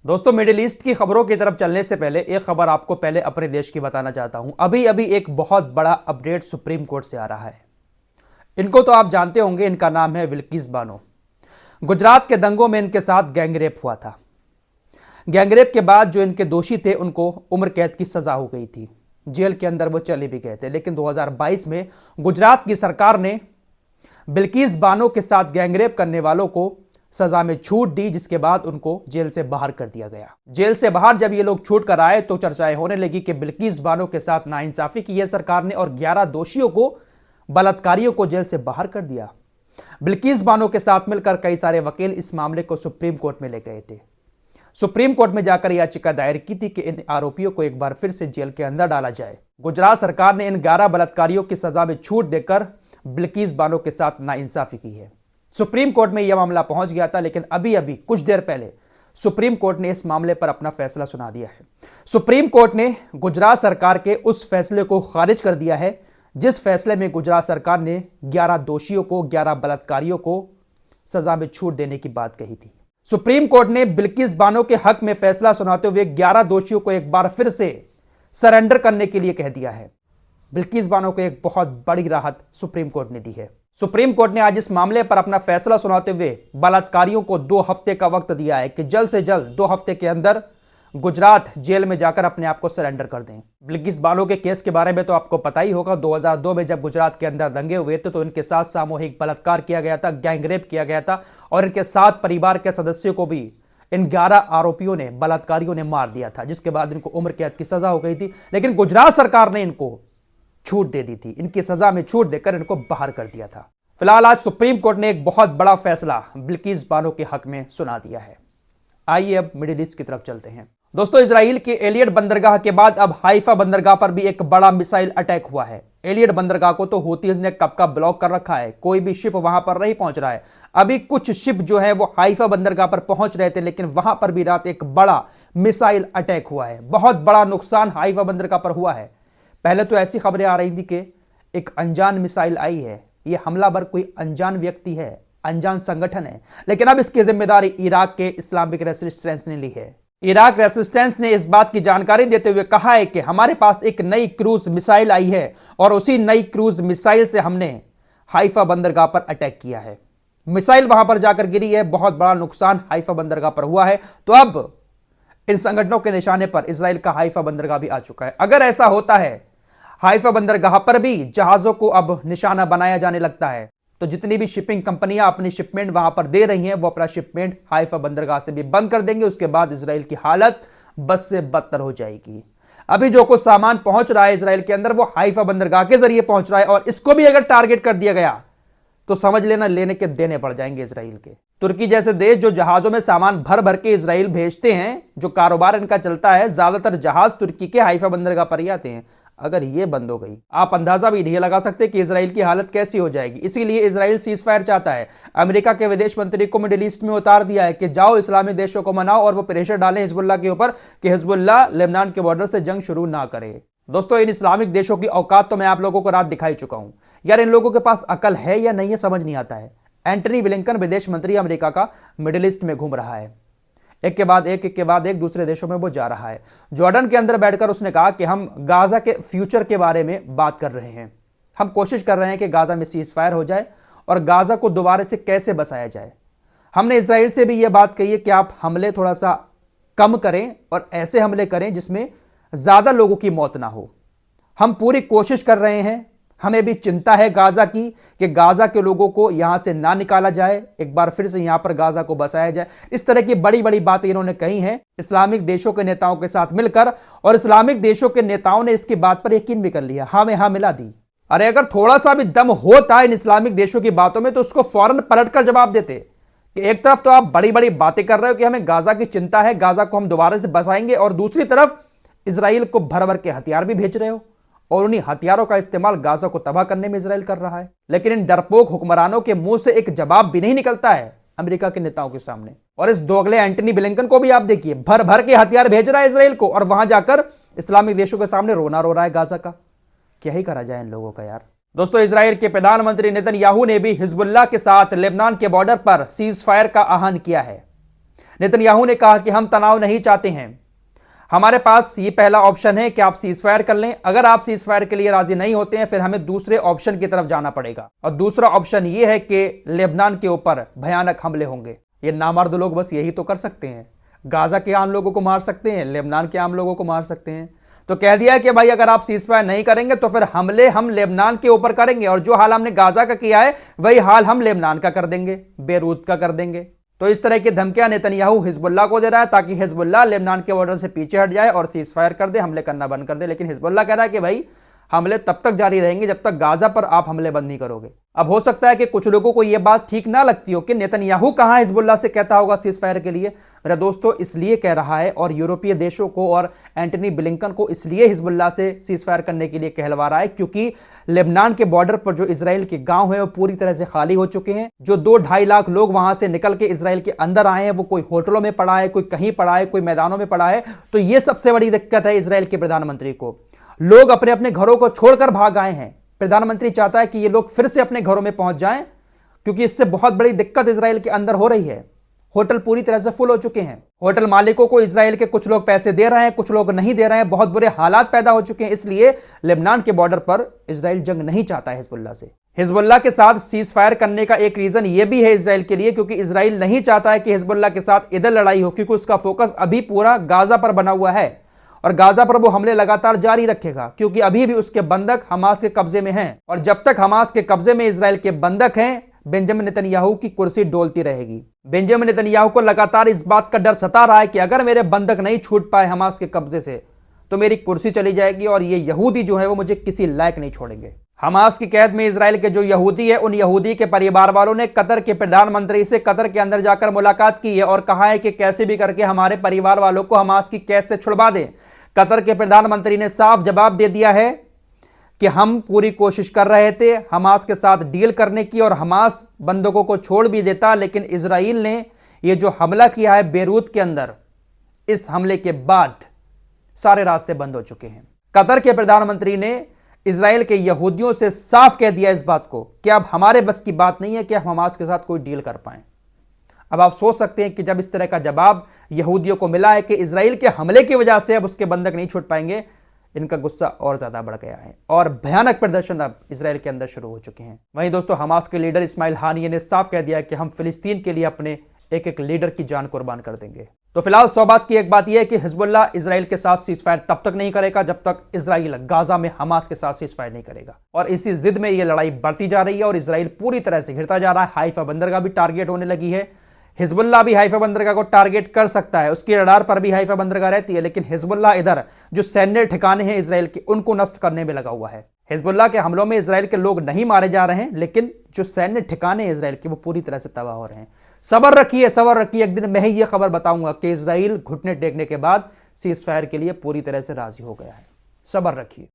दोस्तों, middle east की खबरों की तरफ चलने से पहले एक खबर आपको पहले अपने देश की बताना चाहता हूं। अभी अभी एक बहुत बड़ा अपडेट सुप्रीम कोर्ट से आ रहा है। इनको तो आप जानते होंगे, इनका नाम है बिल्किस बानो। गुजरात के दंगों में इनके साथ गैंगरेप हुआ था। गैंगरेप के बाद जो इनके दोषी थे उनको उम्र कैद की सजा हो गई थी। जेल के अंदर वो चले भी गए थे, लेकिन 2022 में गुजरात की सरकार ने बिल्किस बानो के साथ गैंगरेप करने वालों को सजा में छूट दी, जिसके बाद उनको जेल से बाहर कर दिया गया। जेल से बाहर जब ये लोग छूट कर आए तो चर्चाएं होने लगी कि बिल्किस बानो के साथ नाइंसाफी की है सरकार ने और 11 दोषियों को, बलात्कारियों को जेल से बाहर कर दिया। बिल्किस बानो के साथ मिलकर कई सारे वकील इस मामले को सुप्रीम कोर्ट में ले गए थे। सुप्रीम कोर्ट में जाकर याचिका दायर की थी कि इन आरोपियों को एक बार फिर से जेल के अंदर डाला जाए। गुजरात सरकार ने इन 11 बलात्कारियों की सजा में छूट देकर बिल्किस बानो के साथ नाइंसाफी की है। सुप्रीम कोर्ट में यह मामला पहुंच गया था, लेकिन अभी अभी कुछ देर पहले सुप्रीम कोर्ट ने इस मामले पर अपना फैसला सुना दिया है। सुप्रीम कोर्ट ने गुजरात सरकार के उस फैसले को खारिज कर दिया है जिस फैसले में गुजरात सरकार ने 11 दोषियों को, 11 बलात्कारियों को सजा में छूट देने की बात कही थी। सुप्रीम कोर्ट ने बिल्किस बानो के हक में फैसला सुनाते हुए 11 दोषियों को एक बार फिर से सरेंडर करने के लिए कह दिया है। बिल्किस बानो को एक बहुत बड़ी राहत सुप्रीम कोर्ट ने दी है। सुप्रीम कोर्ट ने आज इस मामले पर अपना फैसला सुनाते हुए बलात्कारियों को 2 हफ्ते का वक्त दिया है कि जल्द से जल्द 2 हफ्ते के अंदर गुजरात जेल में जाकर अपने आप को सरेंडर कर दें। बिल्किस बानो के केस के बारे में तो आपको पता ही होगा। 2002 में जब गुजरात के अंदर दंगे हुए थे तो इनके साथ सामूहिक बलात्कार किया गया था, गैंगरेप किया गया था और इनके साथ परिवार के सदस्यों को भी इन 11 आरोपियों ने, बलात्कारियों ने मार दिया था, जिसके बाद इनको उम्र कैद की सजा हो गई थी। लेकिन गुजरात सरकार ने इनको छूट दे दी थी, इनकी सजा में छूट देकर इनको बाहर कर दिया था। फिलहाल आज सुप्रीम कोर्ट ने एक बहुत बड़ा फैसला बिल्किस बानो के हक में सुना दिया है। आइए अब मिडिल ईस्ट की तरफ चलते हैं। दोस्तों, इजराइल के एलियट बंदरगाह के बाद अब हाइफा बंदरगाह पर भी एक बड़ा मिसाइल अटैक हुआ है। एलियट बंदरगाह को तो हूतीज ने कब का ब्लॉक कर रखा है, कोई भी शिप वहां पर नहीं पहुंच रहा है। अभी कुछ शिप जो है वो हाइफा बंदरगाह पर पहुंच रहे थे, लेकिन वहां पर भी रात एक बड़ा मिसाइल अटैक हुआ है। बहुत बड़ा नुकसान हाइफा बंदरगाह पर हुआ है। पहले तो ऐसी खबरें आ रही थी कि एक अनजान मिसाइल आई है, यह हमलावर कोई अनजान व्यक्ति है, अनजान संगठन है, लेकिन अब इसकी जिम्मेदारी इराक के इस्लामिक रेसिस्टेंस ने ली है। इराक रेसिस्टेंस ने इस बात की जानकारी देते हुए कहा है कि हमारे पास एक नई क्रूज मिसाइल आई है और उसी नई क्रूज मिसाइल से हमने हाइफा बंदरगाह पर अटैक किया है। मिसाइल वहां पर जाकर गिरी है, बहुत बड़ा नुकसान हाइफा बंदरगाह पर हुआ है। तो अब इन संगठनों के निशाने पर इजराइल का हाइफा बंदरगाह भी आ चुका है। अगर ऐसा होता है, हाइफा बंदरगाह पर भी जहाजों को अब निशाना बनाया जाने लगता है, तो जितनी भी शिपिंग कंपनियां अपनी शिपमेंट वहां पर दे रही हैं वो अपना शिपमेंट हाइफा बंदरगाह से भी बंद कर देंगे। उसके बाद इजराइल की हालत बस से बदतर हो जाएगी। अभी जो कुछ सामान पहुंच रहा है इजराइल के अंदर वो हाइफा बंदरगाह के जरिए पहुंच रहा है और इसको भी अगर टारगेट कर दिया गया तो समझ लेना लेने के देने पड़ जाएंगे इजराइल के। तुर्की जैसे देश जो जहाजों में सामान भर भर के इजराइल भेजते हैं, जो कारोबार इनका चलता है, ज्यादातर जहाज तुर्की के हाइफा बंदरगाह पर ही आते हैं। अगर ये बंद हो गई, आप अंदाजा भी नहीं लगा सकते कि इजराइल की हालत कैसी हो जाएगी। इसीलिए इजराइल सीज फायर चाहता है। अमेरिका के विदेश मंत्री को मिडिल ईस्ट में उतार दिया है कि जाओ इस्लामी देशों को मनाओ और वो प्रेशर डालें हिजबुल्लाह के ऊपर कि हिजबुल्लाह लेबनान के बॉर्डर से जंग शुरू ना करे। दोस्तों, इन इस्लामिक देशों की औकात तो मैं आप लोगों को रात दिखाई चुका हूं। यार, इन लोगों के पास अकल है या नहीं है समझ नहीं आता है। एंटनी ब्लिंकन विदेश मंत्री अमेरिका का मिडिल ईस्ट में घूम रहा है, एक के बाद एक दूसरे देशों में वो जा रहा है। जॉर्डन के अंदर बैठकर उसने कहा कि हम गाजा के फ्यूचर के बारे में बात कर रहे हैं। हम कोशिश कर रहे हैं कि गाजा में सीज फायर हो जाए और गाजा को दोबारा से कैसे बसाया जाए। हमने इजराइल से भी यह बात कही है कि आप हमले थोड़ा सा कम करें और ऐसे हमले करें जिसमें ज्यादा लोगों की मौत ना हो। हम पूरी कोशिश कर रहे हैं। हमें भी चिंता है गाजा की कि गाजा के लोगों को यहां से ना निकाला जाए, एक बार फिर से यहां पर गाजा को बसाया जाए। इस तरह की बड़ी बड़ी बातें इन्होंने कही हैं इस्लामिक देशों के नेताओं के साथ मिलकर, और इस्लामिक देशों के नेताओं ने इसकी बात पर यकीन भी कर लिया, हाँ में हाँ मिला दी। अरे अगर थोड़ा सा भी दम होता इन इस्लामिक देशों की बातों में तो उसको फौरन पलटकर जवाब देते कि एक तरफ तो आप बड़ी बड़ी बातें कर रहे हो कि हमें गाजा की चिंता है, गाजा को हम दोबारा से बसाएंगे, और दूसरी तरफ इजराइल को भर भर के हथियार भी भेज रहे हो और उन्हीं हथियारों का इस्तेमाल गाजा को तबाह करने में इजराइल कर रहा है। लेकिन इन डरपोक हुक्मरानों के मुंह से एक जवाब भी नहीं निकलता है अमेरिका के नेताओं के सामने। और इस दोगले एंटनी ब्लिंकन को भी आप देखिए, भर भर के हथियार भेज रहा है इजराइल को और वहां जाकर इस्लामिक देशों के सामने रोना रो रहा है गाजा का। क्या ही करा जाए इन लोगों का यार। दोस्तों, इजराइल के प्रधानमंत्री नेतन्याहू ने भी हिजबुल्लाह के साथ लेबनान के बॉर्डर पर सीज फायर का आह्वान किया है। नेतन्याहू ने कहा कि हम तनाव नहीं चाहते हैं, हमारे पास ये पहला ऑप्शन है कि आप सीजफायर कर लें, अगर आप सीजफायर के लिए राजी नहीं होते हैं फिर हमें दूसरे ऑप्शन की तरफ जाना पड़ेगा, और दूसरा ऑप्शन ये है कि लेबनान के ऊपर भयानक हमले होंगे। ये नामर्द लोग बस यही तो कर सकते हैं, गाजा के आम लोगों को मार सकते हैं, लेबनान के आम लोगों को मार सकते हैं। तो कह दिया कि भाई अगर आप सीजफायर नहीं करेंगे तो फिर हमले हम लेबनान के ऊपर करेंगे, और जो हाल हमने गाजा का किया है वही हाल हम लेबनान का कर देंगे, बेरूत का कर देंगे। तो इस तरह की धमकियां नेतन्याहू हिजबुल्लाह को दे रहा है ताकि हिजबुल्लाह लेबनान के बॉर्डर से पीछे हट जाए और सीजफायर कर दे, हमले करना बंद कर दे। लेकिन हिजबुल्लाह कह रहा है कि भाई हमले तब तक जारी रहेंगे जब तक गाजा पर आप हमले बंद नहीं करोगे। अब हो सकता है कि कुछ लोगों को यह बात ठीक ना लगती हो कि नेतन्याहू कहां हिजबुल्लाह से कहता होगा सीजफायर के लिए। मेरा दोस्तों इसलिए कह रहा है, और यूरोपीय देशों को और एंटनी ब्लिंकन को इसलिए हिजबुल्लाह से सीजफायर करने के लिए कहलवा रहा है क्योंकि लेबनान के बॉर्डर पर जो इजराइल के गांव है वो पूरी तरह से खाली हो चुके हैं। जो 2-2.5 लाख लोग वहां से निकल के इजराइल के अंदर आए हैं वो कोई होटलों में पड़ा है, कोई कहीं पड़ा है, कोई मैदानों में पड़ा है। तो यह सबसे बड़ी दिक्कत है इजराइल के प्रधानमंत्री को। लोग अपने अपने घरों को छोड़कर भाग आए हैं। प्रधानमंत्री चाहता है कि ये लोग फिर से अपने घरों में पहुंच जाएं क्योंकि इससे बहुत बड़ी दिक्कत इजराइल के अंदर हो रही है। होटल पूरी तरह से फुल हो चुके हैं। होटल मालिकों को इजराइल के कुछ लोग पैसे दे रहे हैं, कुछ लोग नहीं दे रहे हैं। बहुत बुरे हालात पैदा हो चुके हैं। इसलिए लेबनान के बॉर्डर पर इजराइल जंग नहीं चाहता है हिजबुल्लाह से। हिजबुल्लाह के साथ सीज फायर करने का एक रीजन यह भी है इजराइल के लिए, क्योंकि इजराइल नहीं चाहता है कि हिजबुल्लाह के साथ इधर लड़ाई हो, क्योंकि उसका फोकस अभी पूरा गाजा पर बना हुआ है और गाजा पर वो हमले लगातार जारी रखेगा क्योंकि अभी भी उसके बंधक हमास के कब्जे में हैं। और जब तक हमास के कब्जे में इजराइल के बंधक हैं, बेंजामिन नेतन्याहू की कुर्सी डोलती रहेगी। बेंजामिन नेतन्याहू को लगातार इस बात का डर सता रहा है कि अगर मेरे बंधक नहीं छूट पाए हमास के कब्जे से तो मेरी कुर्सी चली जाएगी और ये यहूदी जो है वो मुझे किसी लायक नहीं छोड़ेंगे। हमास की कैद में इजराइल के जो यहूदी है, उन यहूदी के परिवार वालों ने कतर के प्रधानमंत्री से कतर के अंदर जाकर मुलाकात की है और कहा है कि कैसे भी करके हमारे परिवार वालों को हमास की कैद से छुड़वा दें। कतर के प्रधानमंत्री ने साफ जवाब दे दिया है कि हम पूरी कोशिश कर रहे थे हमास के साथ डील करने की और हमास बंधकों को छोड़ भी देता, लेकिन इजराइल ने ये जो हमला किया है बेरूत के अंदर, इस हमले के बाद सारे रास्ते बंद हो चुके हैं। कतर के प्रधानमंत्री ने इजराइल के यहूदियों से साफ कह दिया इस बात को कि अब हमारे बस की बात नहीं है कि हम हमास के साथ कोई डील कर पाएं। अब आप सोच सकते हैं कि जब इस तरह का जवाब यहूदियों को मिला है कि इजराइल के हमले की वजह से अब उसके बंधक नहीं छूट पाएंगे, इनका गुस्सा और ज्यादा बढ़ गया है और भयानक प्रदर्शन अब इजराइल के अंदर शुरू हो चुके हैं। वहीं दोस्तों हमास के लीडर इस्माइल हानिये ने साफ कह दिया कि हम फिलिस्तीन के लिए अपने एक एक लीडर की जान कुर्बान कर देंगे। तो फिलहाल सौबात की एक बात यह है कि हिजबुल्लाह इजराइल के साथ सीजफायर तब तक नहीं करेगा जब तक इजराइल गाजा में हमास के साथ सीजफायर नहीं करेगा। और इसी जिद में यह लड़ाई बढ़ती जा रही है और इजराइल पूरी तरह से घिरता जा रहा है। हाइफा बंदरगाह भी टारगेट होने लगी है। हिजबुल्लाह भी हाइफा बंदरगाह को टारगेट कर सकता है, उसकी रडार पर भी हाइफा बंदरगाह रहती है, लेकिन हिजबुल्लाह इधर जो सैन्य ठिकाने हैं इजराइल के उनको नष्ट करने में लगा हुआ है। हिजबुल्लाह के हमलों में इजराइल के लोग नहीं मारे जा रहे हैं, लेकिन जो सैन्य ठिकाने इजराइल के वो पूरी तरह से तबाह हो रहे हैं। सब्र रखिए, सब्र रखिए, एक दिन मैं ही ये खबर बताऊंगा कि इजराइल घुटने टेकने के बाद सीज फायर के लिए पूरी तरह से राजी हो गया है। सब्र रखिए।